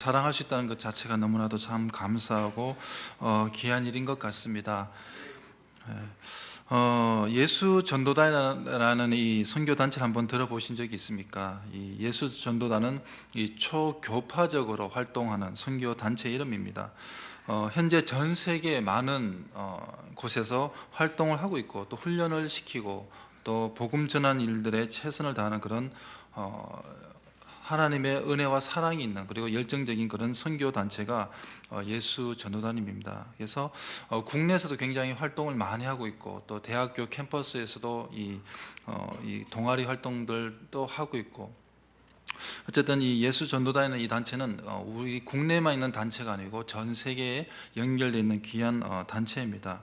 사랑할 수 있다는 것 자체가 너무나도 참 감사하고 귀한 일인 것 같습니다. 예수 전도단이라는 이 선교 단체를 한번 들어보신 적이 있습니까? 이 예수 전도단은 이 초교파적으로 활동하는 선교 단체 이름입니다. 현재 전 세계 많은 곳에서 활동을 하고 있고 또 훈련을 시키고 또 복음 전한 일들에 최선을 다하는 그런 하나님의 은혜와 사랑이 있는 그리고 열정적인 그런 선교 단체가 예수 전도단입니다. 그래서 국내에서도 굉장히 활동을 많이 하고 있고 또 대학교 캠퍼스에서도 이 동아리 활동들도 하고 있고, 어쨌든 이 예수 전도단이라는 이 단체는 우리 국내에만 있는 단체가 아니고 전 세계에 연결되어 있는 귀한 단체입니다.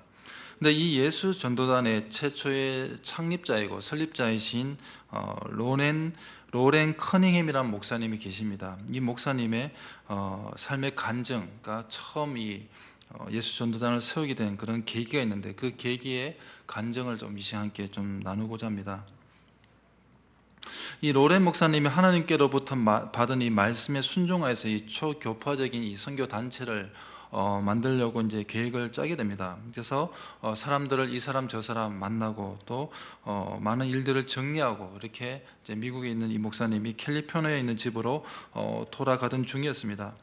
근데 이 예수 전도단의 최초의 창립자이고 설립자이신 로렌 커닝햄이라는 목사님이 계십니다. 이 목사님의 삶의 간증, 그러니까 처음 이 예수 전도단을 세우게 된 그런 계기가 있는데, 그 계기의 간증을 좀 이 시간 함께 좀 나누고자 합니다. 이 로렌 목사님이 하나님께로부터 받은 이 말씀에 순종하여서 이 초교파적인 이 선교 단체를 만들려고 이제 계획을 짜게 됩니다. 그래서 사람들을 이 사람 저 사람 만나고 또 많은 일들을 정리하고 이렇게 이제 미국에 있는 이 목사님이 캘리포니아에 있는 집으로 돌아가던 중이었습니다.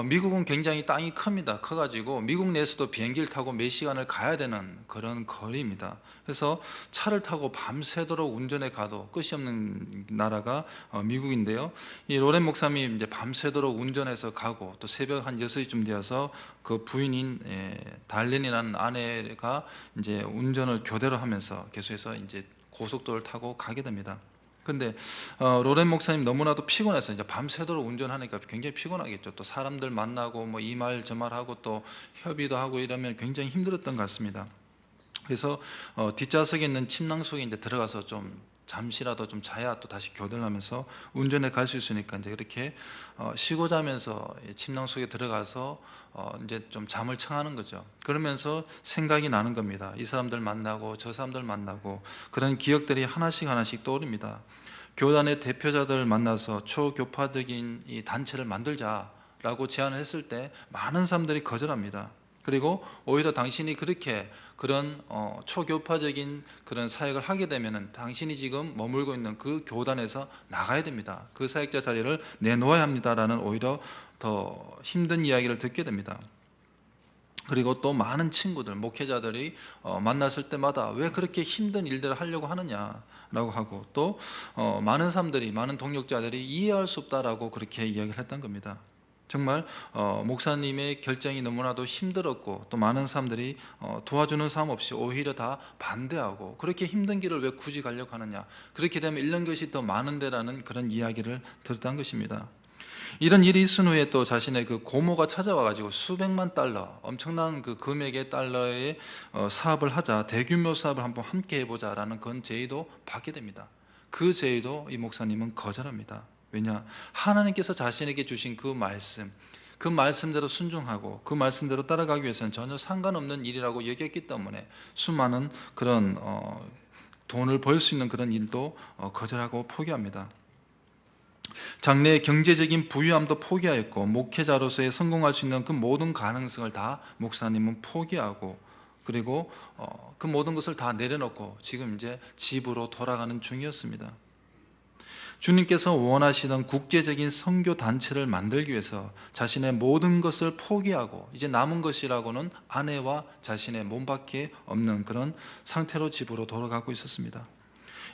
미국은 굉장히 땅이 큽니다. 커가지고 미국 내에서도 비행기를 타고 몇 시간을 가야 되는 그런 거리입니다. 그래서 차를 타고 밤새도록 운전해 가도 끝이 없는 나라가 미국인데요. 이 로렌 목사님이 이제 밤새도록 운전해서 가고 또 새벽 한 6시쯤 되어서 그 부인인 달렌이라는 아내가 이제 운전을 교대로 하면서 계속해서 이제 고속도로를 타고 가게 됩니다. 근데 로렌 목사님 너무나도 피곤해서 이제 밤새도록 운전하니까 굉장히 피곤하겠죠. 또 사람들 만나고 뭐 이 말 저 말 하고 또 협의도 하고 이러면 굉장히 힘들었던 것 같습니다. 그래서 뒷좌석에 있는 침낭 속에 이제 들어가서 좀 잠시라도 좀 자야 또 다시 교대를 하면서 운전에 갈 수 있으니까 이제 그렇게 쉬고 자면서 침낭 속에 들어가서 이제 좀 잠을 청하는 거죠. 그러면서 생각이 나는 겁니다. 이 사람들 만나고 저 사람들 만나고 그런 기억들이 하나씩 하나씩 떠오릅니다. 교단의 대표자들 만나서 초교파적인 이 단체를 만들자라고 제안을 했을 때 많은 사람들이 거절합니다. 그리고 오히려 당신이 그렇게 그런 초교파적인 그런 사역을 하게 되면은 당신이 지금 머물고 있는 그 교단에서 나가야 됩니다. 그 사역자 자리를 내놓아야 합니다라는 오히려 더 힘든 이야기를 듣게 됩니다. 그리고 또 많은 친구들, 목회자들이 만났을 때마다 왜 그렇게 힘든 일들을 하려고 하느냐라고 하고, 또 많은 사람들이, 많은 동력자들이 이해할 수 없다라고 그렇게 이야기를 했던 겁니다. 정말 목사님의 결정이 너무나도 힘들었고 또 많은 사람들이 도와주는 사람 없이 오히려 다 반대하고, 그렇게 힘든 길을 왜 굳이 가려고 하느냐, 그렇게 되면 잃는 것이 더 많은데라는 그런 이야기를 들었던 것입니다. 이런 일이 있은 후에 또 자신의 그 고모가 찾아와 가지고 수백만 달러, 엄청난 그 금액의 달러의 사업을 하자, 대규모 사업을 한번 함께 해보자라는 그런 제의도 받게 됩니다. 그 제의도 이 목사님은 거절합니다. 왜냐? 하나님께서 자신에게 주신 그 말씀, 그 말씀대로 순종하고 그 말씀대로 따라가기 위해서는 전혀 상관없는 일이라고 여겼기 때문에 수많은 그런 돈을 벌 수 있는 그런 일도 거절하고 포기합니다. 장래의 경제적인 부유함도 포기하였고 목회자로서의 성공할 수 있는 그 모든 가능성을 다 목사님은 포기하고, 그리고 그 모든 것을 다 내려놓고 지금 이제 집으로 돌아가는 중이었습니다. 주님께서 원하시던 국제적인 선교 단체를 만들기 위해서 자신의 모든 것을 포기하고 이제 남은 것이라고는 아내와 자신의 몸밖에 없는 그런 상태로 집으로 돌아가고 있었습니다.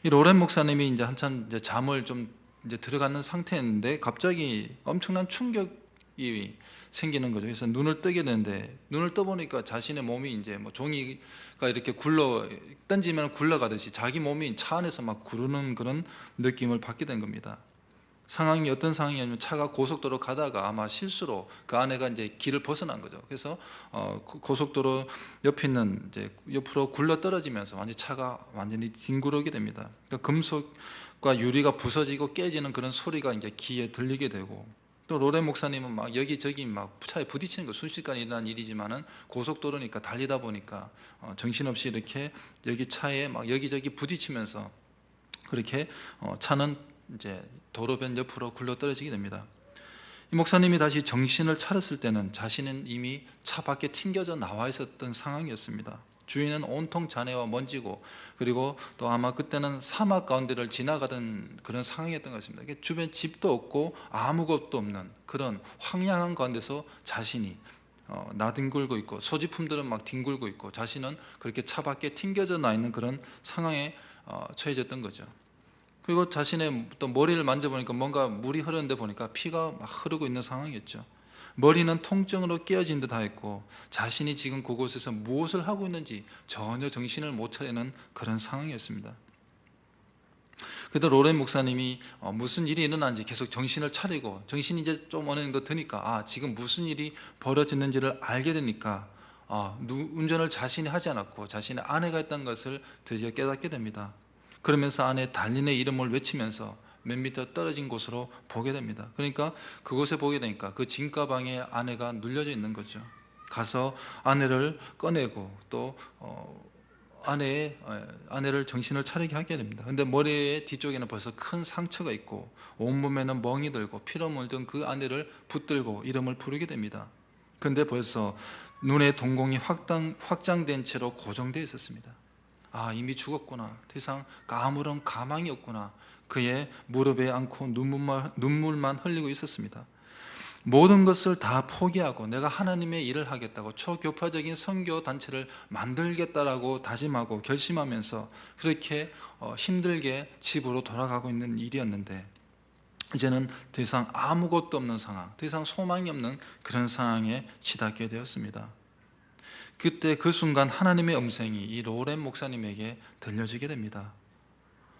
이 로렌 목사님이 이제 한참 이제 잠을 좀 이제 들어가는 상태였는데 갑자기 엄청난 충격이 생기는 거죠. 그래서 눈을 뜨게 되는데, 눈을 떠보니까 자신의 몸이 이제 뭐 종이가 이렇게 던지면 굴러가듯이 자기 몸이 차 안에서 막 구르는 그런 느낌을 받게 된 겁니다. 상황이 어떤 상황이냐면 차가 고속도로 가다가 아마 실수로 그 아내가 이제 길을 벗어난 거죠. 그래서 고속도로 옆에 있는 이제 옆으로 굴러 떨어지면서 완전 차가 완전히 뒹구르게 됩니다. 그러니까 금속과 유리가 부서지고 깨지는 그런 소리가 이제 귀에 들리게 되고, 또 로렌 목사님은 막 여기저기 막 차에 부딪히는 거 순식간에 일어난 일이지만은 고속도로니까 달리다 보니까 정신없이 이렇게 여기 차에 막 여기저기 부딪히면서 그렇게 차는 이제 도로변 옆으로 굴러 떨어지게 됩니다. 이 목사님이 다시 정신을 차렸을 때는 자신은 이미 차 밖에 튕겨져 나와 있었던 상황이었습니다. 주위는 온통 잔해와 먼지고, 그리고 또 아마 그때는 사막 가운데를 지나가던 그런 상황이었던 것 같습니다. 주변 집도 없고 아무것도 없는 그런 황량한 가운데서 자신이 나뒹굴고 있고, 소지품들은 막 뒹굴고 있고, 자신은 그렇게 차 밖에 튕겨져 나 있는 그런 상황에 처해졌던 거죠. 그리고 자신의 또 머리를 만져보니까 뭔가 물이 흐르는데 보니까 피가 막 흐르고 있는 상황이었죠. 머리는 통증으로 깨어진 듯 하였고, 자신이 지금 그곳에서 무엇을 하고 있는지 전혀 정신을 못 차리는 그런 상황이었습니다. 그래도 로렌 목사님이 무슨 일이 일어난지 계속 정신을 차리고, 정신이 이제 좀 어느 정도 드니까 지금 무슨 일이 벌어졌는지를 알게 되니까 운전을 자신이 하지 않았고 자신의 아내가 했던 것을 드디어 깨닫게 됩니다. 그러면서 아내 달린의 이름을 외치면서 몇 미터 떨어진 곳으로 보게 됩니다. 그러니까 그곳에 보게 되니까 그 진가방에 아내가 눌려져 있는 거죠. 가서 아내를 꺼내고 또 아내를 정신을 차리게 하게 됩니다. 근데 머리 뒤쪽에는 벌써 큰 상처가 있고 온몸에는 멍이 들고 피로 물든 그 아내를 붙들고 이름을 부르게 됩니다. 근데 벌써 눈의 동공이 확장된 채로 고정되어 있었습니다. 이미 죽었구나. 더 이상 아무런 가망이 없구나. 그의 무릎에 앉고 눈물만 흘리고 있었습니다. 모든 것을 다 포기하고 내가 하나님의 일을 하겠다고 초교파적인 선교 단체를 만들겠다라고 다짐하고 결심하면서 그렇게 힘들게 집으로 돌아가고 있는 일이었는데, 이제는 더 이상 아무것도 없는 상황, 더 이상 소망이 없는 그런 상황에 치닫게 되었습니다. 그때 그 순간 하나님의 음성이 이 로렌 목사님에게 들려지게 됩니다.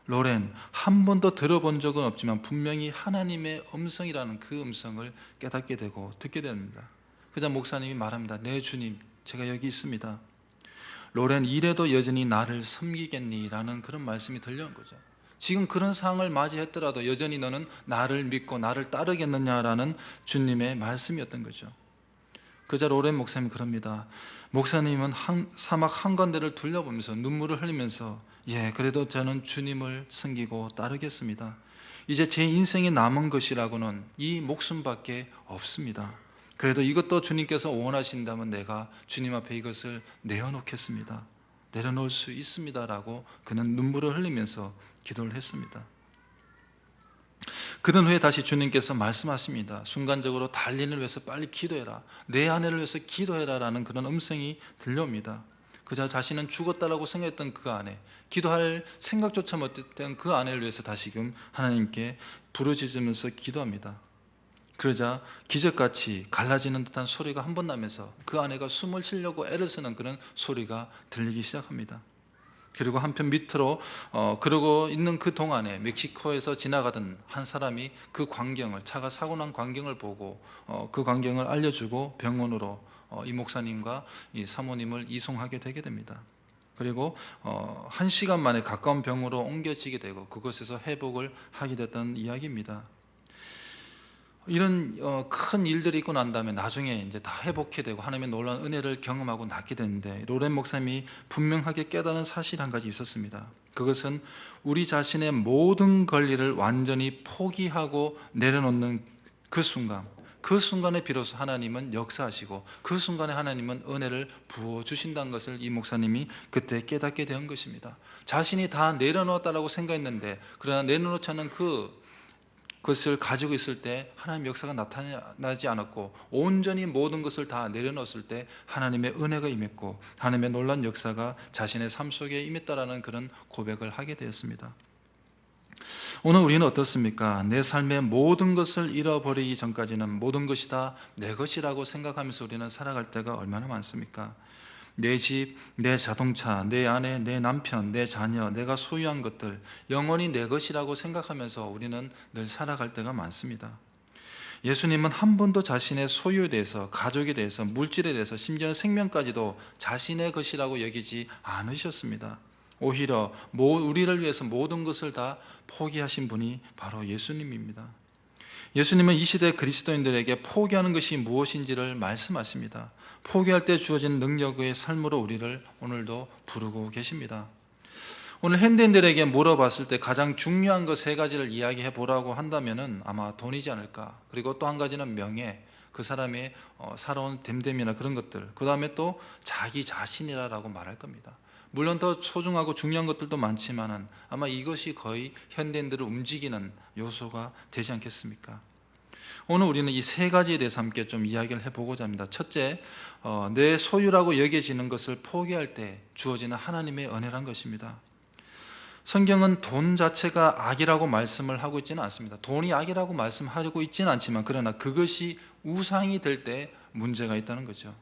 로렌, 한 번도 들어본 적은 없지만 분명히 하나님의 음성이라는 그 음성을 깨닫게 되고 듣게 됩니다. 그러자 목사님이 말합니다. 네 주님, 제가 여기 있습니다. 로렌, 이래도 여전히 나를 섬기겠니? 라는 그런 말씀이 들려온 거죠. 지금 그런 상황을 맞이했더라도 여전히 너는 나를 믿고 나를 따르겠느냐라는 주님의 말씀이었던 거죠. 그자 로렌 목사님이 그럽니다. 목사님은 사막 한가운데를 둘러보면서 눈물을 흘리면서 그래도 저는 주님을 섬기고 따르겠습니다. 이제 제 인생에 남은 것이라고는 이 목숨밖에 없습니다. 그래도 이것도 주님께서 원하신다면 내가 주님 앞에 이것을 내어놓겠습니다. 내려놓을 수 있습니다라고 그는 눈물을 흘리면서 기도를 했습니다. 그런 후에 다시 주님께서 말씀하십니다. 순간적으로 달린을 위해서 빨리 기도해라, 내 아내를 위해서 기도해라 라는 그런 음성이 들려옵니다. 그저 자신은 죽었다라고 생각했던 그 아내, 기도할 생각조차 못했던 그 아내를 위해서 다시금 하나님께 부르짖으면서 기도합니다. 그러자 기적같이 갈라지는 듯한 소리가 한 번 나면서 그 아내가 숨을 쉬려고 애를 쓰는 그런 소리가 들리기 시작합니다. 그리고 한편 밑으로 그러고 있는 그 동안에 멕시코에서 지나가던 한 사람이 그 광경을, 차가 사고 난 광경을 보고 그 광경을 알려주고 병원으로 이 목사님과 이 사모님을 이송하게 되게 됩니다. 그리고 1시간 만에 가까운 병으로 옮겨지게 되고 그곳에서 회복을 하게 됐던 이야기입니다. 이런 큰 일들이 있고 난 다음에 나중에 이제 다 회복해 되고 하나님의 놀라운 은혜를 경험하고 낫게 되는데, 로렌 목사님이 분명하게 깨달은 사실 한 가지 있었습니다. 그것은 우리 자신의 모든 권리를 완전히 포기하고 내려놓는 그 순간에 비로소 하나님은 역사하시고 그 순간에 하나님은 은혜를 부어주신다는 것을 이 목사님이 그때 깨닫게 된 것입니다. 자신이 다 내려놓았다고 생각했는데, 그러나 내려놓지 않은 그것을 가지고 있을 때 하나님의 역사가 나타나지 않았고, 온전히 모든 것을 다 내려놓았을 때 하나님의 은혜가 임했고 하나님의 놀라운 역사가 자신의 삶 속에 임했다라는 그런 고백을 하게 되었습니다. 오늘 우리는 어떻습니까? 내 삶의 모든 것을 잃어버리기 전까지는 모든 것이 다 내 것이라고 생각하면서 우리는 살아갈 때가 얼마나 많습니까? 내 집, 내 자동차, 내 아내, 내 남편, 내 자녀, 내가 소유한 것들 영원히 내 것이라고 생각하면서 우리는 늘 살아갈 때가 많습니다. 예수님은 한 번도 자신의 소유에 대해서, 가족에 대해서, 물질에 대해서, 심지어 생명까지도 자신의 것이라고 여기지 않으셨습니다. 오히려 우리를 위해서 모든 것을 다 포기하신 분이 바로 예수님입니다. 예수님은 이 시대 그리스도인들에게 포기하는 것이 무엇인지를 말씀하십니다. 포기할 때 주어진 능력의 삶으로 우리를 오늘도 부르고 계십니다. 오늘 현대인들에게 물어봤을 때 가장 중요한 것 세 가지를 이야기해 보라고 한다면은 아마 돈이지 않을까. 그리고 또 한 가지는 명예, 그 사람의 살아온 됨됨이나 그런 것들. 그 다음에 또 자기 자신이라고 말할 겁니다. 물론 더 소중하고 중요한 것들도 많지만은 아마 이것이 거의 현대인들을 움직이는 요소가 되지 않겠습니까? 오늘 우리는 이 세 가지에 대해서 함께 좀 이야기를 해보고자 합니다. 첫째, 내 소유라고 여겨지는 것을 포기할 때 주어지는 하나님의 은혜란 것입니다. 성경은 돈 자체가 악이라고 말씀을 하고 있지는 않습니다. 돈이 악이라고 말씀하고 있지는 않지만 그러나 그것이 우상이 될 때 문제가 있다는 거죠.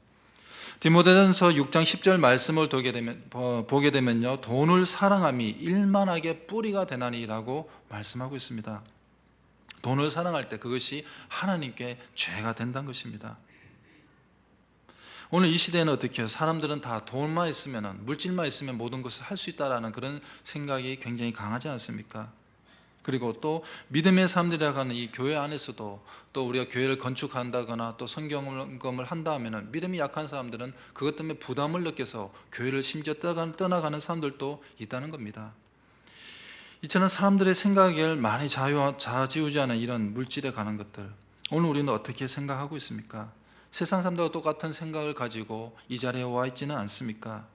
디모데전서 6장 10절 말씀을 보게 되면요, 돈을 사랑함이 일만하게 뿌리가 되나니라고 말씀하고 있습니다. 돈을 사랑할 때 그것이 하나님께 죄가 된다는 것입니다. 오늘 이 시대는 어떻게 해요? 사람들은 다 돈만 있으면, 물질만 있으면 모든 것을 할 수 있다라는 그런 생각이 굉장히 강하지 않습니까? 그리고 또 믿음의 사람들이라고 하는 이 교회 안에서도 또 우리가 교회를 건축한다거나 또 성경을 한다 하면은 믿음이 약한 사람들은 그것 때문에 부담을 느껴서 교회를 심지어 떠나가는 사람들도 있다는 겁니다. 이처럼 사람들의 생각을 많이 좌지우지하는 이런 물질에 관한 것들, 오늘 우리는 어떻게 생각하고 있습니까? 세상 사람들과 똑같은 생각을 가지고 이 자리에 와 있지는 않습니까?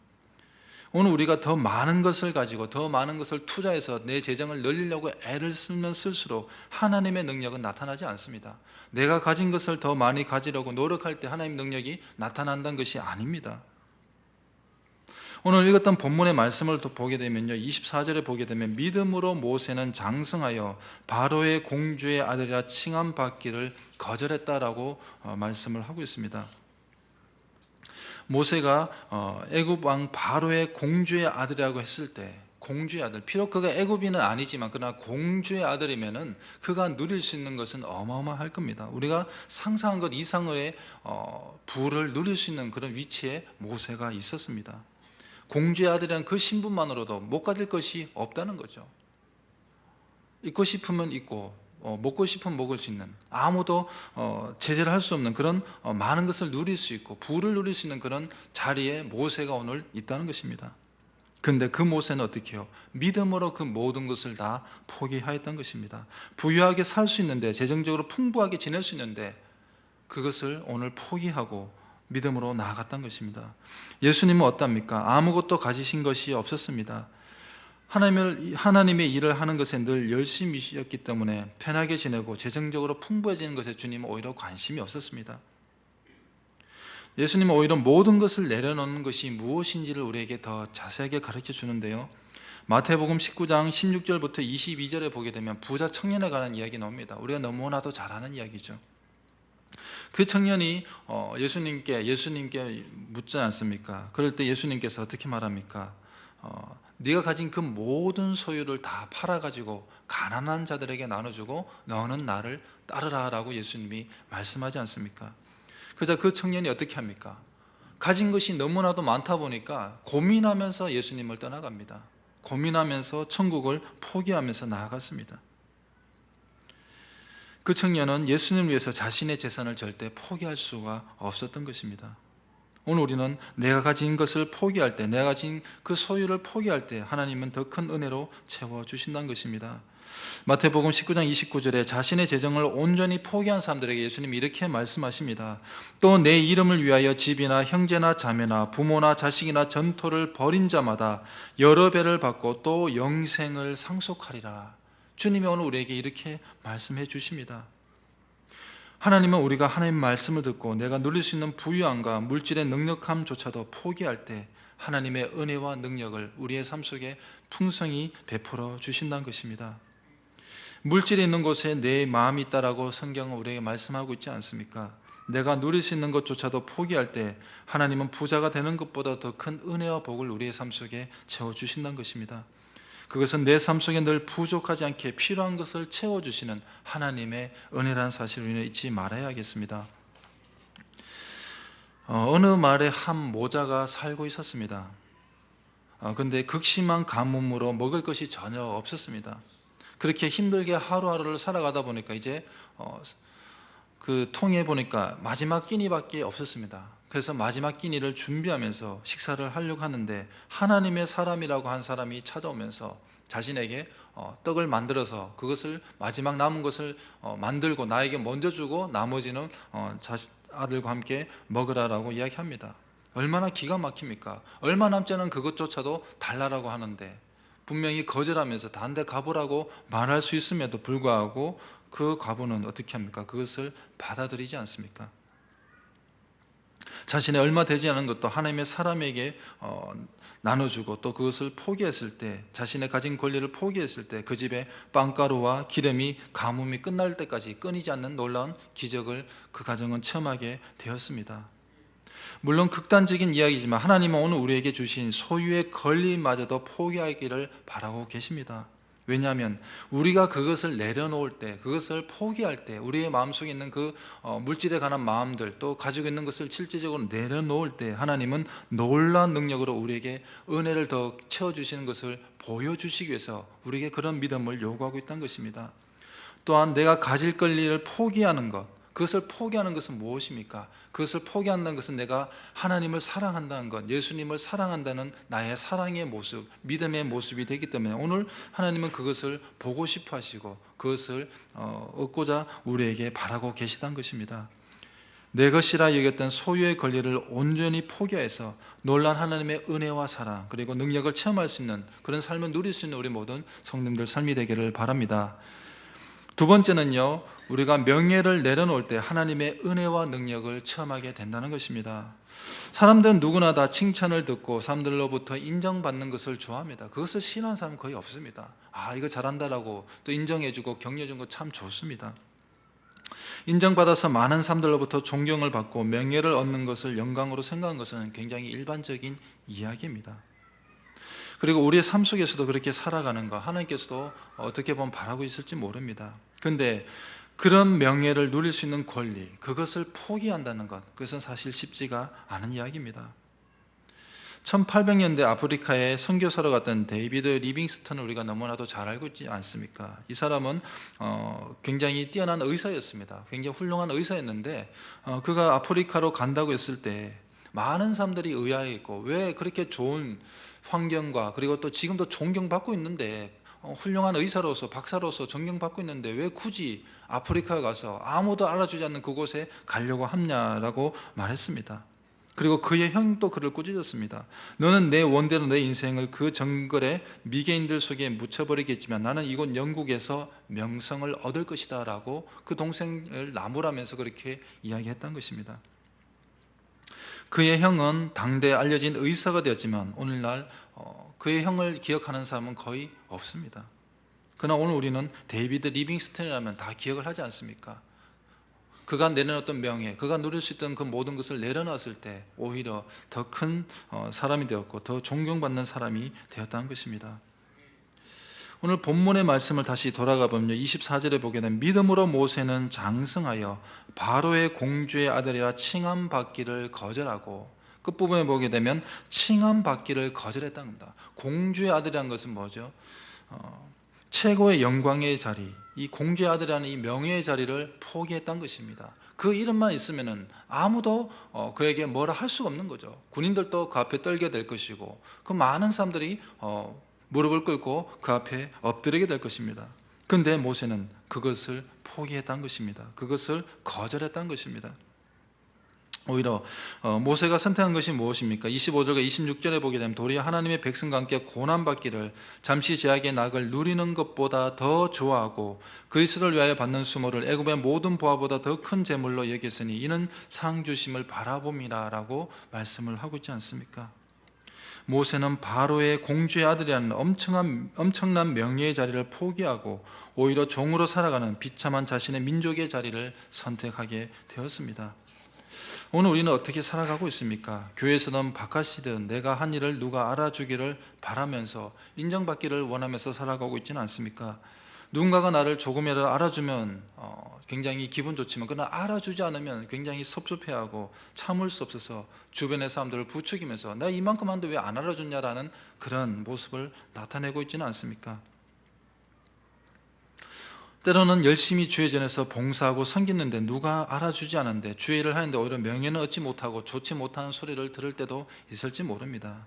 오늘 우리가 더 많은 것을 가지고 더 많은 것을 투자해서 내 재정을 늘리려고 애를 쓰면 쓸수록 하나님의 능력은 나타나지 않습니다. 내가 가진 것을 더 많이 가지려고 노력할 때 하나님의 능력이 나타난다는 것이 아닙니다. 오늘 읽었던 본문의 말씀을 또 보게 되면요, 24절에 보게 되면 믿음으로 모세는 장성하여 바로의 공주의 아들이라 칭함받기를 거절했다라고 말씀을 하고 있습니다. 모세가 애굽 왕 바로의 공주의 아들이라고 했을 때, 공주의 아들, 비록 그가 애굽인은 아니지만 그러나 공주의 아들이면은 그가 누릴 수 있는 것은 어마어마할 겁니다. 우리가 상상한 것 이상의 부를 누릴 수 있는 그런 위치에 모세가 있었습니다. 공주의 아들이라는 그 신분만으로도 못 가질 것이 없다는 거죠. 있고 싶으면 있고 먹고 싶으면 먹을 수 있는, 아무도 제재를 할 수 없는 그런 많은 것을 누릴 수 있고 부를 누릴 수 있는 그런 자리에 모세가 오늘 있다는 것입니다. 그런데 그 모세는 어떻게 해요? 믿음으로 그 모든 것을 다 포기하였던 것입니다. 부유하게 살 수 있는데, 재정적으로 풍부하게 지낼 수 있는데 그것을 오늘 포기하고 믿음으로 나아갔던 것입니다. 예수님은 어떻습니까? 아무것도 가지신 것이 없었습니다. 하나님의 일을 하는 것에 늘 열심이셨기 때문에 편하게 지내고 재정적으로 풍부해지는 것에 주님은 오히려 관심이 없었습니다. 예수님은 오히려 모든 것을 내려놓는 것이 무엇인지를 우리에게 더 자세하게 가르쳐 주는데요, 마태복음 19장 16절부터 22절에 보게 되면 부자 청년에 관한 이야기 나옵니다. 우리가 너무나도 잘 아는 이야기죠. 그 청년이 예수님께 묻지 않습니까? 그럴 때 예수님께서 어떻게 말합니까? 네가 가진 그 모든 소유를 다 팔아가지고 가난한 자들에게 나눠주고 너는 나를 따르라 라고 예수님이 말씀하지 않습니까? 그러자 그 청년이 어떻게 합니까? 가진 것이 너무나도 많다 보니까 고민하면서 예수님을 떠나갑니다. 고민하면서 천국을 포기하면서 나아갔습니다. 그 청년은 예수님을 위해서 자신의 재산을 절대 포기할 수가 없었던 것입니다. 오늘 우리는 내가 가진 것을 포기할 때, 내가 가진 그 소유를 포기할 때 하나님은 더 큰 은혜로 채워주신다는 것입니다. 마태복음 19장 29절에 자신의 재정을 온전히 포기한 사람들에게 예수님이 이렇게 말씀하십니다. 또 내 이름을 위하여 집이나 형제나 자매나 부모나 자식이나 전토를 벌인 자마다 여러 배를 받고 또 영생을 상속하리라. 주님이 오늘 우리에게 이렇게 말씀해 주십니다. 하나님은 우리가 하나님의 말씀을 듣고 내가 누릴 수 있는 부유함과 물질의 넉넉함조차도 포기할 때 하나님의 은혜와 능력을 우리의 삶 속에 풍성히 베풀어 주신다는 것입니다. 물질이 있는 곳에 내 마음이 있다라고 성경은 우리에게 말씀하고 있지 않습니까? 내가 누릴 수 있는 것조차도 포기할 때 하나님은 부자가 되는 것보다 더 큰 은혜와 복을 우리의 삶 속에 채워주신다는 것입니다. 그것은 내 삶 속에 늘 부족하지 않게 필요한 것을 채워주시는 하나님의 은혜라는 사실을 우리는 잊지 말아야겠습니다. 어느 마을에 한 모자가 살고 있었습니다. 그런데 극심한 가뭄으로 먹을 것이 전혀 없었습니다. 그렇게 힘들게 하루하루를 살아가다 보니까 이제 그 통에 보니까 마지막 끼니밖에 없었습니다. 그래서 마지막 끼니를 준비하면서 식사를 하려고 하는데 하나님의 사람이라고 한 사람이 찾아오면서 자신에게 떡을 만들어서 그것을 마지막 남은 것을 만들고 나에게 먼저 주고 나머지는 아들과 함께 먹으라라고 이야기합니다. 얼마나 기가 막힙니까? 얼마 남지 않은 그것조차도 달라라고 하는데 분명히 거절하면서 다른 데 가보라고 말할 수 있음에도 불구하고 그 과부는 어떻게 합니까? 그것을 받아들이지 않습니까? 자신의 얼마 되지 않은 것도 하나님의 사람에게 나눠주고 또 그것을 포기했을 때, 자신의 가진 권리를 포기했을 때 그 집에 빵가루와 기름이 가뭄이 끝날 때까지 끊이지 않는 놀라운 기적을 그 가정은 체험하게 되었습니다. 물론 극단적인 이야기지만 하나님은 오늘 우리에게 주신 소유의 권리마저도 포기하기를 바라고 계십니다. 왜냐하면 우리가 그것을 내려놓을 때, 그것을 포기할 때, 우리의 마음속에 있는 그 물질에 관한 마음들, 또 가지고 있는 것을 실질적으로 내려놓을 때 하나님은 놀라운 능력으로 우리에게 은혜를 더 채워주시는 것을 보여주시기 위해서 우리에게 그런 믿음을 요구하고 있다는 것입니다. 또한 내가 가질 권리를 포기하는 것, 그것을 포기하는 것은 무엇입니까? 그것을 포기한다는 것은 내가 하나님을 사랑한다는 것, 예수님을 사랑한다는 나의 사랑의 모습, 믿음의 모습이 되기 때문에 오늘 하나님은 그것을 보고 싶어 하시고 그것을 얻고자 우리에게 바라고 계시다는 것입니다. 내 것이라 여겼던 소유의 권리를 온전히 포기해서 놀란 하나님의 은혜와 사랑 그리고 능력을 체험할 수 있는 그런 삶을 누릴 수 있는 우리 모든 성도님들 삶이 되기를 바랍니다. 두 번째는요, 우리가 명예를 내려놓을 때 하나님의 은혜와 능력을 체험하게 된다는 것입니다. 사람들은 누구나 다 칭찬을 듣고 사람들로부터 인정받는 것을 좋아합니다. 그것을 싫어하는 사람은 거의 없습니다. 이거 잘한다라고 또 인정해주고 격려해주는 거 참 좋습니다. 인정받아서 많은 사람들로부터 존경을 받고 명예를 얻는 것을 영광으로 생각하는 것은 굉장히 일반적인 이야기입니다. 그리고 우리의 삶 속에서도 그렇게 살아가는 거 하나님께서도 어떻게 보면 바라고 있을지 모릅니다. 그런데 그런 명예를 누릴 수 있는 권리, 그것을 포기한다는 것, 그것은 사실 쉽지가 않은 이야기입니다. 1800년대 아프리카에 선교사로 갔던 데이비드 리빙스턴을 우리가 너무나도 잘 알고 있지 않습니까? 이 사람은 굉장히 뛰어난 의사였습니다. 굉장히 훌륭한 의사였는데 그가 아프리카로 간다고 했을 때 많은 사람들이 의아해했고, 왜 그렇게 좋은 환경과 그리고 또 지금도 존경받고 있는데 훌륭한 의사로서 박사로서 존경받고 있는데 왜 굳이 아프리카에 가서 아무도 알아주지 않는 그곳에 가려고 하냐라고 말했습니다. 그리고 그의 형도 그를 꾸짖었습니다. 너는 내 원대로 내 인생을 그 정글의 미개인들 속에 묻혀버리겠지만 나는 이곳 영국에서 명성을 얻을 것이다 라고 그 동생을 나무라면서 그렇게 이야기했던 것입니다. 그의 형은 당대에 알려진 의사가 되었지만 오늘날 그의 형을 기억하는 사람은 거의 없습니다. 그러나 오늘 우리는 데이비드 리빙스턴이라면 다 기억을 하지 않습니까? 그가 내려놓았던 명예, 그가 누릴 수 있던 그 모든 것을 내려놨을 때 오히려 더 큰 사람이 되었고 더 존경받는 사람이 되었다는 것입니다. 오늘 본문의 말씀을 다시 돌아가 보면 24절에 보게 되면 믿음으로 모세는 장성하여 바로의 공주의 아들이라 칭함받기를 거절하고, 끝부분에 보게 되면 칭함받기를 거절했다는 겁니다. 공주의 아들이라는 것은 뭐죠? 최고의 영광의 자리, 이 공주의 아들이라는 이 명예의 자리를 포기했다는 것입니다. 그 이름만 있으면은 아무도 그에게 뭐라 할 수가 없는 거죠. 군인들도 그 앞에 떨게 될 것이고 그 많은 사람들이 무릎을 꿇고 그 앞에 엎드리게 될 것입니다. 그런데 모세는 그것을 포기했다는 것입니다. 그것을 거절했다는 것입니다. 오히려 모세가 선택한 것이 무엇입니까? 25절과 26절에 보게 되면 도리어 하나님의 백성과 함께 고난받기를 잠시 죄악의 낙을 누리는 것보다 더 좋아하고 그리스도를 위하여 받는 수모를 애굽의 모든 보화보다 더 큰 재물로 여겼으니 이는 상 주심을 바라봄이라 라고 말씀을 하고 있지 않습니까? 모세는 바로의 공주의 아들이라는 엄청난 명예의 자리를 포기하고 오히려 종으로 살아가는 비참한 자신의 민족의 자리를 선택하게 되었습니다. 오늘 우리는 어떻게 살아가고 있습니까? 교회에서든 바깥이든 내가 한 일을 누가 알아주기를 바라면서 인정받기를 원하면서 살아가고 있지는 않습니까? 누군가가 나를 조금이라도 알아주면 굉장히 기분 좋지만 그러나 알아주지 않으면 굉장히 섭섭해하고 참을 수 없어서 주변의 사람들을 부추기면서 내가 이만큼 하는데 왜 안 알아줬냐라는 그런 모습을 나타내고 있지는 않습니까? 때로는 열심히 주의 전에서 봉사하고 섬기는데 누가 알아주지 않는데 주의 일을 하는데 오히려 명예는 얻지 못하고 좋지 못하는 소리를 들을 때도 있을지 모릅니다.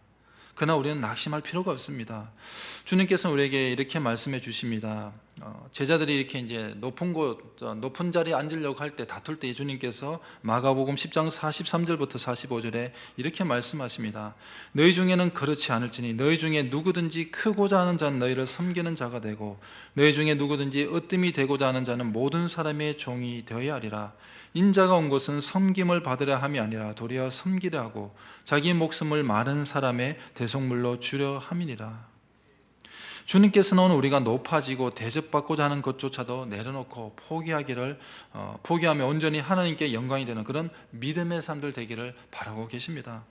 그러나 우리는 낙심할 필요가 없습니다. 주님께서는 우리에게 이렇게 말씀해 주십니다. 제자들이 이렇게 이제 높은 자리에 앉으려고 할 때 다툴 때 주님께서 마가복음 10장 43절부터 45절에 이렇게 말씀하십니다. 너희 중에는 그렇지 않을지니 너희 중에 누구든지 크고자 하는 자는 너희를 섬기는 자가 되고 너희 중에 누구든지 으뜸이 되고자 하는 자는 모든 사람의 종이 되어야 하리라. 인자가 온 것은 섬김을 받으려 함이 아니라 도리어 섬기려 하고 자기 목숨을 많은 사람의 대속물로 주려 함이니라. 주님께서는 오늘 우리가 높아지고 대접받고자 하는 것조차도 내려놓고 포기하며 온전히 하나님께 영광이 되는 그런 믿음의 삶들 되기를 바라고 계십니다.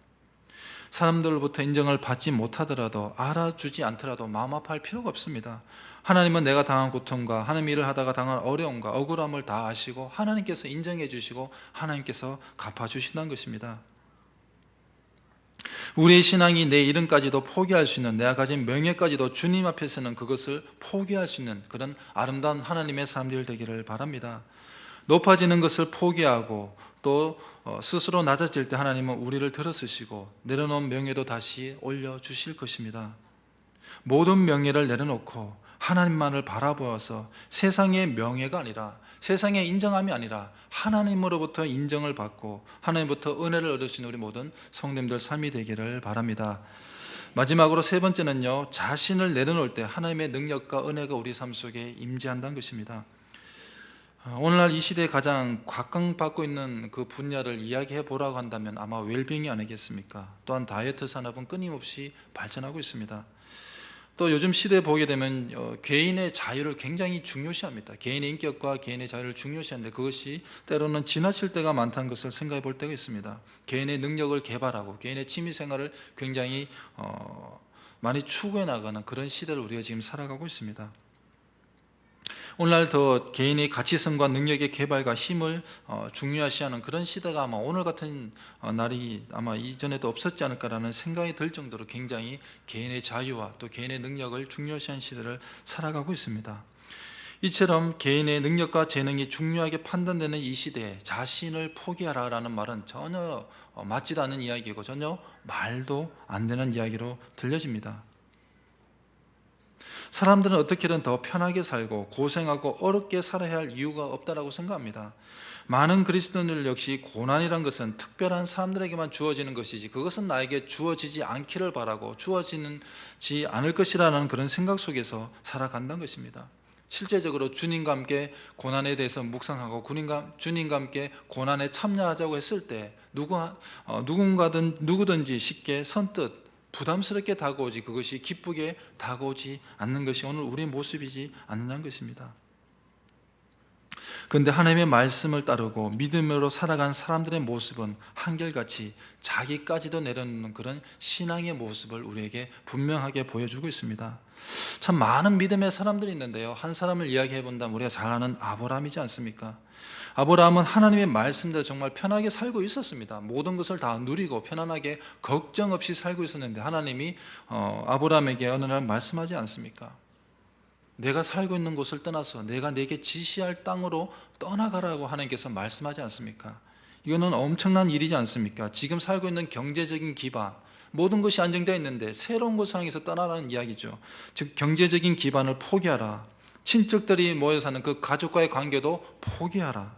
사람들로부터 인정을 받지 못하더라도 알아주지 않더라도 마음 아파할 필요가 없습니다. 하나님은 내가 당한 고통과 하나님 일을 하다가 당한 어려움과 억울함을 다 아시고 하나님께서 인정해 주시고 하나님께서 갚아주신다는 것입니다. 우리의 신앙이 내 이름까지도 포기할 수 있는, 내가 가진 명예까지도 주님 앞에서는 그것을 포기할 수 있는 그런 아름다운 하나님의 사람들 되기를 바랍니다. 높아지는 것을 포기하고 또 스스로 낮아질 때 하나님은 우리를 들어쓰시고 내려놓은 명예도 다시 올려주실 것입니다. 모든 명예를 내려놓고 하나님만을 바라보아서 세상의 명예가 아니라 세상의 인정함이 아니라 하나님으로부터 인정을 받고 하나님부터 은혜를 얻을 수 있는 우리 모든 성도님들 삶이 되기를 바랍니다. 마지막으로 세 번째는요, 자신을 내려놓을 때 하나님의 능력과 은혜가 우리 삶 속에 임재한다는 것입니다. 오늘날 이 시대에 가장 각광받고 있는 그 분야를 이야기해 보라고 한다면 아마 웰빙이 아니겠습니까? 또한 다이어트 산업은 끊임없이 발전하고 있습니다. 또 요즘 시대에 보게 되면 개인의 자유를 굉장히 중요시합니다. 개인의 인격과 개인의 자유를 중요시하는데 그것이 때로는 지나칠 때가 많다는 것을 생각해 볼 때가 있습니다. 개인의 능력을 개발하고 개인의 취미생활을 굉장히 많이 추구해 나가는 그런 시대를 우리가 지금 살아가고 있습니다. 오늘날 더 개인의 가치성과 능력의 개발과 힘을 중요시하는 그런 시대가 아마 오늘 같은 날이 아마 이전에도 없었지 않을까라는 생각이 들 정도로 굉장히 개인의 자유와 또 개인의 능력을 중요시하는 시대를 살아가고 있습니다. 이처럼 개인의 능력과 재능이 중요하게 판단되는 이 시대에 자신을 포기하라라는 말은 전혀 맞지도 않는 이야기이고 전혀 말도 안 되는 이야기로 들려집니다. 사람들은 어떻게든 더 편하게 살고 고생하고 어렵게 살아야 할 이유가 없다라고 생각합니다. 많은 그리스도인들 역시 고난이란 것은 특별한 사람들에게만 주어지는 것이지 그것은 나에게 주어지지 않기를 바라고 주어지지 않을 것이라는 그런 생각 속에서 살아간다는 것입니다. 실제적으로 주님과 함께 고난에 대해서 묵상하고 주님과 함께 고난에 참여하자고 했을 때 누구든지 쉽게 선뜻 부담스럽게 다가오지 그것이 기쁘게 다가오지 않는 것이 오늘 우리의 모습이지 않느냐는 것입니다. 그런데 하나님의 말씀을 따르고 믿음으로 살아간 사람들의 모습은 한결같이 자기까지도 내려놓는 그런 신앙의 모습을 우리에게 분명하게 보여주고 있습니다. 참 많은 믿음의 사람들이 있는데요, 한 사람을 이야기해 본다면 우리가 잘 아는 아브라함이지 않습니까? 아브라함은 하나님의 말씀대로 정말 편하게 살고 있었습니다. 모든 것을 다 누리고 편안하게 걱정 없이 살고 있었는데 하나님이 아브라함에게 어느 날 말씀하지 않습니까? 내가 살고 있는 곳을 떠나서 내가 내게 지시할 땅으로 떠나가라고 하나님께서 말씀하지 않습니까? 이거는 엄청난 일이지 않습니까? 지금 살고 있는 경제적인 기반, 모든 것이 안정되어 있는데 새로운 곳을 향해서 떠나라는 이야기죠. 즉 경제적인 기반을 포기하라. 친척들이 모여 사는 그 가족과의 관계도 포기하라.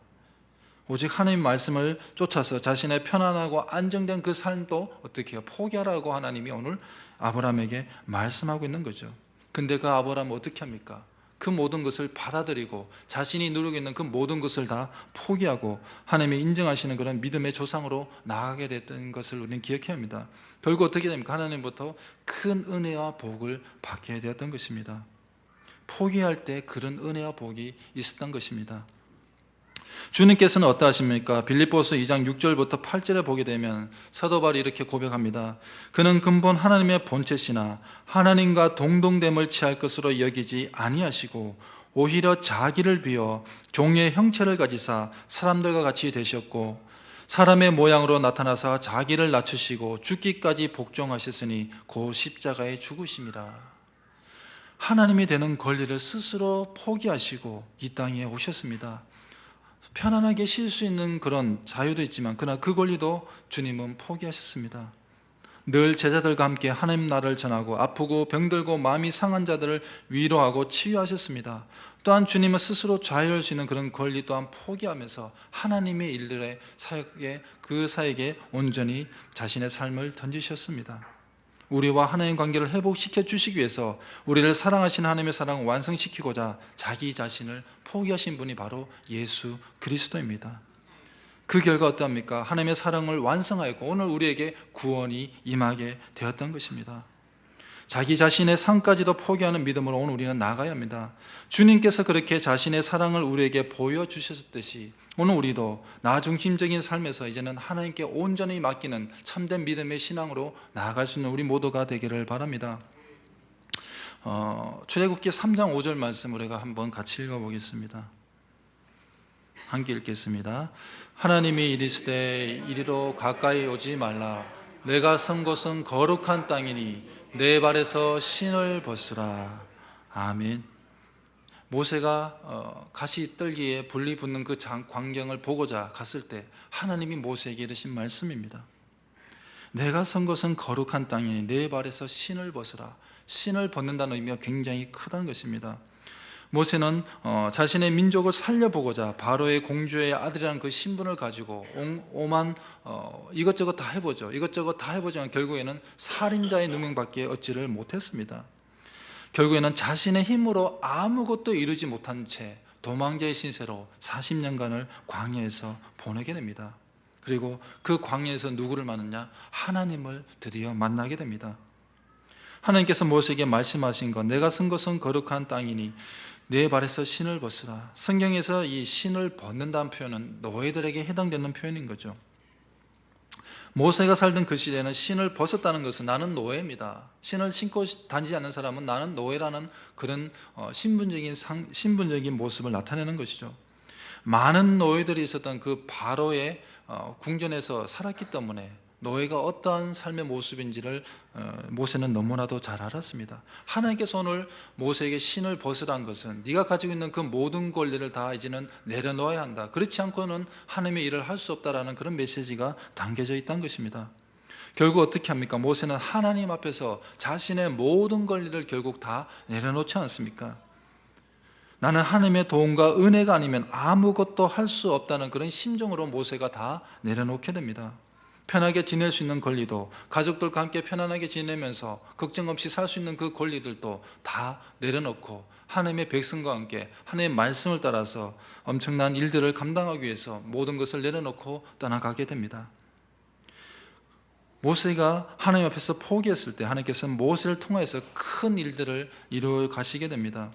오직 하나님 말씀을 쫓아서 자신의 편안하고 안정된 그 삶도 어떻게 해요? 포기하라고 하나님이 오늘 아브라함에게 말씀하고 있는 거죠. 근데 그 아브라함은 어떻게 합니까? 그 모든 것을 받아들이고 자신이 누리고 있는 그 모든 것을 다 포기하고 하나님이 인정하시는 그런 믿음의 조상으로 나아가게 됐던 것을 우리는 기억해야 합니다. 결국 어떻게 됩니까? 하나님부터 큰 은혜와 복을 받게 되었던 것입니다. 포기할 때 그런 은혜와 복이 있었던 것입니다. 주님께서는 어떠하십니까? 빌립보서 2장 6절부터 8절에 보게 되면 사도 바울이 이렇게 고백합니다. 그는 근본 하나님의 본체시나 하나님과 동등됨을 취할 것으로 여기지 아니하시고 오히려 자기를 비워 종의 형체를 가지사 사람들과 같이 되셨고 사람의 모양으로 나타나사 자기를 낮추시고 죽기까지 복종하셨으니 곧 십자가에 죽으심이라. 하나님이 되는 권리를 스스로 포기하시고 이 땅에 오셨습니다. 편안하게 쉴 수 있는 그런 자유도 있지만 그러나 그 권리도 주님은 포기하셨습니다. 늘 제자들과 함께 하나님 나라를 전하고 아프고 병들고 마음이 상한 자들을 위로하고 치유하셨습니다. 또한 주님은 스스로 자유할 수 있는 그런 권리 또한 포기하면서 하나님의 일들의 사역에 그 사역에 온전히 자신의 삶을 던지셨습니다. 우리와 하나님 관계를 회복시켜 주시기 위해서 우리를 사랑하신 하나님의 사랑을 완성시키고자 자기 자신을 포기하신 분이 바로 예수 그리스도입니다. 그 결과 어떠합니까? 하나님의 사랑을 완성하였고 오늘 우리에게 구원이 임하게 되었던 것입니다. 자기 자신의 삶까지도 포기하는 믿음으로 오늘 우리는 나가야 합니다. 주님께서 그렇게 자신의 사랑을 우리에게 보여주셨듯이 오늘 우리도 나 중심적인 삶에서 이제는 하나님께 온전히 맡기는 참된 믿음의 신앙으로 나아갈 수 있는 우리 모두가 되기를 바랍니다. 출애굽기 3장 5절 말씀 우리가 한번 같이 읽어보겠습니다. 함께 읽겠습니다. 하나님이 이르시되 이리로 가까이 오지 말라. 내가 선 곳은 거룩한 땅이니 내 발에서 신을 벗으라. 아멘. 모세가 가시 떨기에 불이 붙는 그 광경을 보고자 갔을 때 하나님이 모세에게 이르신 말씀입니다. 내가 선 곳은 거룩한 땅이니 내 발에서 신을 벗으라. 신을 벗는다는 의미가 굉장히 크다는 것입니다. 모세는 자신의 민족을 살려보고자 바로의 공주의 아들이라는 그 신분을 가지고 오만 이것저것 다 해보지만 결국에는 살인자의 누명밖에 얻지를 못했습니다. 결국에는 자신의 힘으로 아무것도 이루지 못한 채 도망자의 신세로 40년간을 광야에서 보내게 됩니다. 그리고 그 광야에서 누구를 만났냐? 하나님을 드디어 만나게 됩니다. 하나님께서 모세에게 말씀하신 것, 내가 선 것은 거룩한 땅이니 내 발에서 신을 벗으라. 성경에서 이 신을 벗는다는 표현은 노예들에게 해당되는 표현인 거죠. 모세가 살던 그 시대에는 신을 벗었다는 것은 나는 노예입니다. 신을 신고 다니지 않는 사람은 나는 노예라는 그런 신분적인 모습을 나타내는 것이죠. 많은 노예들이 있었던 그 바로의 궁전에서 살았기 때문에 노예가 어떠한 삶의 모습인지를 모세는 너무나도 잘 알았습니다. 하나님께서 오늘 모세에게 신을 벗으라는 것은 네가 가지고 있는 그 모든 권리를 다 이제는 내려놓아야 한다. 그렇지 않고는 하나님의 일을 할 수 없다라는 그런 메시지가 담겨져 있다는 것입니다. 결국 어떻게 합니까? 모세는 하나님 앞에서 자신의 모든 권리를 결국 다 내려놓지 않습니까? 나는 하나님의 도움과 은혜가 아니면 아무것도 할 수 없다는 그런 심정으로 모세가 다 내려놓게 됩니다. 편하게 지낼 수 있는 권리도, 가족들과 함께 편안하게 지내면서 걱정 없이 살 수 있는 그 권리들도 다 내려놓고 하나님의 백성과 함께 하나님의 말씀을 따라서 엄청난 일들을 감당하기 위해서 모든 것을 내려놓고 떠나가게 됩니다. 모세가 하나님 앞에서 포기했을 때 하나님께서는 모세를 통해서 큰 일들을 이루어 가시게 됩니다.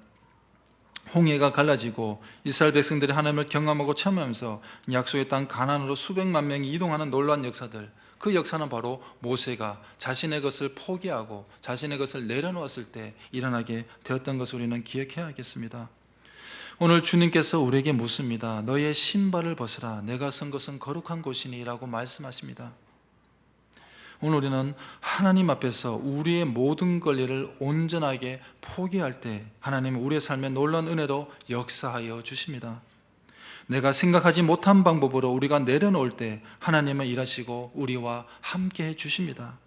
홍해가 갈라지고 이스라엘 백성들이 하나님을 경험하고 체험하면서 약속의 땅 가나안으로 수백만 명이 이동하는 놀라운 역사들, 그 역사는 바로 모세가 자신의 것을 포기하고 자신의 것을 내려놓았을 때 일어나게 되었던 것을 우리는 기억해야겠습니다. 오늘 주님께서 우리에게 묻습니다. 너의 신발을 벗으라. 내가 선 것은 거룩한 곳이니 라고 말씀하십니다. 오늘 우리는 하나님 앞에서 우리의 모든 권리를 온전하게 포기할 때 하나님은 우리의 삶에 놀라운 은혜로 역사하여 주십니다. 내가 생각하지 못한 방법으로 우리가 내려놓을 때 하나님은 일하시고 우리와 함께 해 주십니다.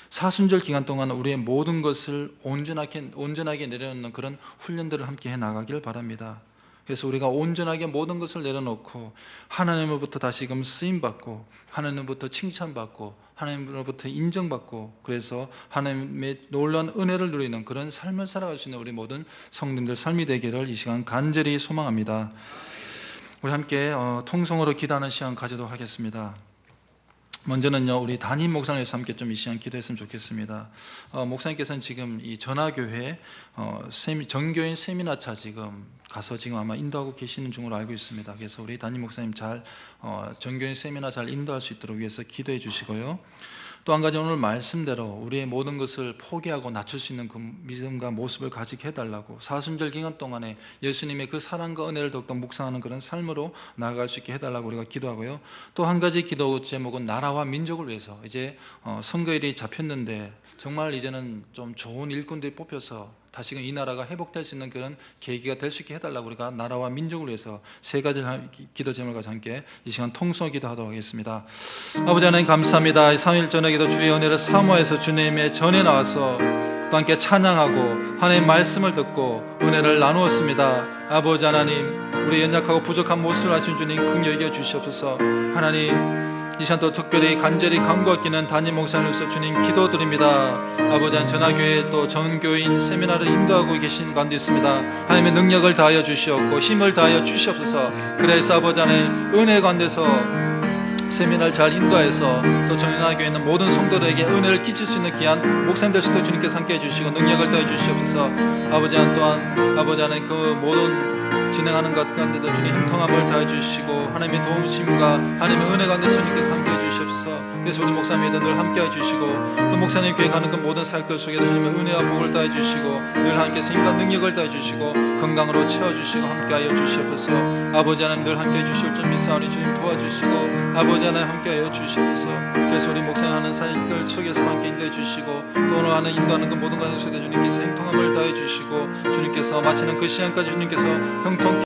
사순절 기간 동안 우리의 모든 것을 온전하게 내려놓는 그런 훈련들을 함께 해 나가길 바랍니다. 그래서 우리가 온전하게 모든 것을 내려놓고 하나님으로부터 다시금 쓰임받고 하나님으로부터 칭찬받고 하나님으로부터 인정받고 그래서 하나님의 놀라운 은혜를 누리는 그런 삶을 살아갈 수 있는 우리 모든 성도님들 삶이 되기를 이 시간 간절히 소망합니다. 우리 함께 통성으로 기도하는 시간 가지도록 하겠습니다. 먼저는요, 우리 담임 목사님께서 함께 좀 이 시간 기도했으면 좋겠습니다. 목사님께서는 지금 이 전화교회 정교인 세미나차 지금 가서 지금 아마 인도하고 계시는 중으로 알고 있습니다. 그래서 우리 담임 목사님 잘 정교인 세미나 잘 인도할 수 있도록 위해서 기도해 주시고요. 또 한 가지 오늘 말씀대로 우리의 모든 것을 포기하고 낮출 수 있는 그 믿음과 모습을 가지게 해달라고 사순절 기간 동안에 예수님의 그 사랑과 은혜를 더욱더 묵상하는 그런 삶으로 나아갈 수 있게 해달라고 우리가 기도하고요. 또 한 가지 기도 제목은 나라와 민족을 위해서 이제 선거일이 잡혔는데 정말 이제는 좀 좋은 일꾼들이 뽑혀서 다시금 이 나라가 회복될 수 있는 그런 계기가 될 수 있게 해달라고 우리가 나라와 민족을 위해서 세 가지를 기도 제목을 가지고 함께 이 시간 통성 기도하도록 하겠습니다. 아버지 하나님 감사합니다. 3일 저녁에도 주의 은혜를 사모해서 주님의 전에 나와서 또 함께 찬양하고 하나님의 말씀을 듣고 은혜를 나누었습니다. 아버지 하나님, 우리 연약하고 부족한 모습을 아신 주님 긍휼히 여겨 주시옵소서. 하나님, 이 시간 또 특별히 간절히 간구하기는 담임 목사님으로서 주님 기도드립니다. 아버지 하나님, 전하교회 또 전교인 세미나를 인도하고 계신 가운데 있습니다. 하나님의 능력을 다하여 주시옵고 힘을 다하여 주시옵소서. 그래서 아버지 하나님, 은혜 가운데서 세미나를 잘 인도해서 또 전하교회 있는 모든 성도들에게 은혜를 끼칠 수 있는 귀한 목사님 될 수 있도록 주님께서 함께 해주시고 능력을 더해 주시옵소서. 아버지 하나님, 또한 아버지 하나님 그 모든 진행하는 것 가운데도 주님 형통함을 다해 주시고 하나님의 도우심과 하나님의 은혜 가운데 주님께서 함께 해주시옵소서. 그래서 우리 목사님에도 늘 함께 해주시고 또 목사님 교회 가는 그 모든 사역들 속에도 주님의 은혜와 복을 다해 주시고 늘 함께해서 힘과 능력을 다해 주시고 건강으로 채워주시고 함께하여 주시옵소서. 아버지 하나님 늘 함께 해주실 줄 믿사오니 주님 도와주시고 아버지 하나님 함께하여 주시옵소서. 그래서 우리 목사님 하는 사역들 속에서 함께 인도해 주시고 또 오늘 하는 인도하는 그 모든 과정 속에 주님께서 형통함을 다해 주시고 주님께서 마치는 그 시간까지 주님께서 형통